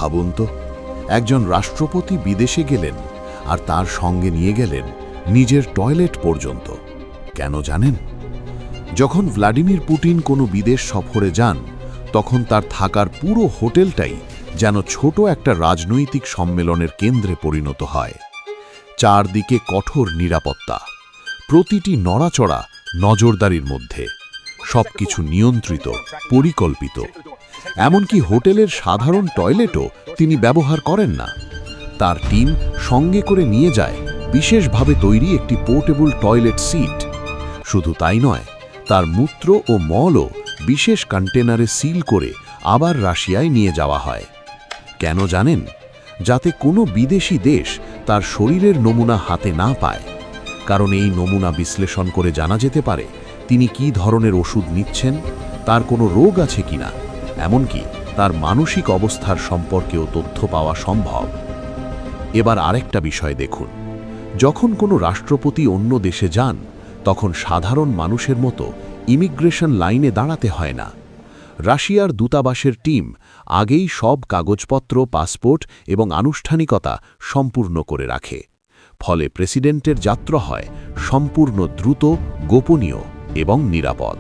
ভাবুন তো, একজন রাষ্ট্রপতি বিদেশে গেলেন আর তার সঙ্গে নিয়ে গেলেন নিজের টয়লেট পর্যন্ত। কেন জানেন? যখন ভ্লাদিমির পুতিন কোনো বিদেশ সফরে যান, তখন তার থাকার পুরো হোটেলটাই যেন ছোট একটা রাজনৈতিক সম্মেলনের কেন্দ্রে পরিণত হয়। চারদিকে কঠোর নিরাপত্তা, প্রতিটি নড়াচড়া নজরদারির মধ্যে, সবকিছু নিয়ন্ত্রিত, পরিকল্পিত। এমনকি হোটেলের সাধারণ টয়লেটও তিনি ব্যবহার করেন না। তার টিম সঙ্গে করে নিয়ে যায় বিশেষভাবে তৈরি একটি পোর্টেবল টয়লেট সিট। শুধু তাই নয়, তার মূত্র ও মলও বিশেষ কন্টেনারে সিল করে আবার রাশিয়ায় নিয়ে যাওয়া হয়। কেন জানেন? যাতে কোনো বিদেশি দেশ তার শরীরের নমুনা হাতে না পায়। কারণ এই নমুনা বিশ্লেষণ করে জানা যেতে পারে তিনি কী ধরনের ওষুধ নিচ্ছেন, তার কোনো রোগ আছে কিনা, এমনকি তার মানসিক অবস্থার সম্পর্কেও তথ্য পাওয়া সম্ভব। এবার আরেকটা বিষয় দেখুন, যখন কোনো রাষ্ট্রপতি অন্য দেশে যান, তখন সাধারণ মানুষের মতো ইমিগ্রেশন লাইনে দাঁড়াতে হয় না। রাশিয়ার দূতাবাসের টিম আগেই সব কাগজপত্র, পাসপোর্ট এবং আনুষ্ঠানিকতা সম্পূর্ণ করে রাখে। ফলে প্রেসিডেন্টের যাত্রা হয় সম্পূর্ণ দ্রুত, গোপনীয় এবং নিরাপদ।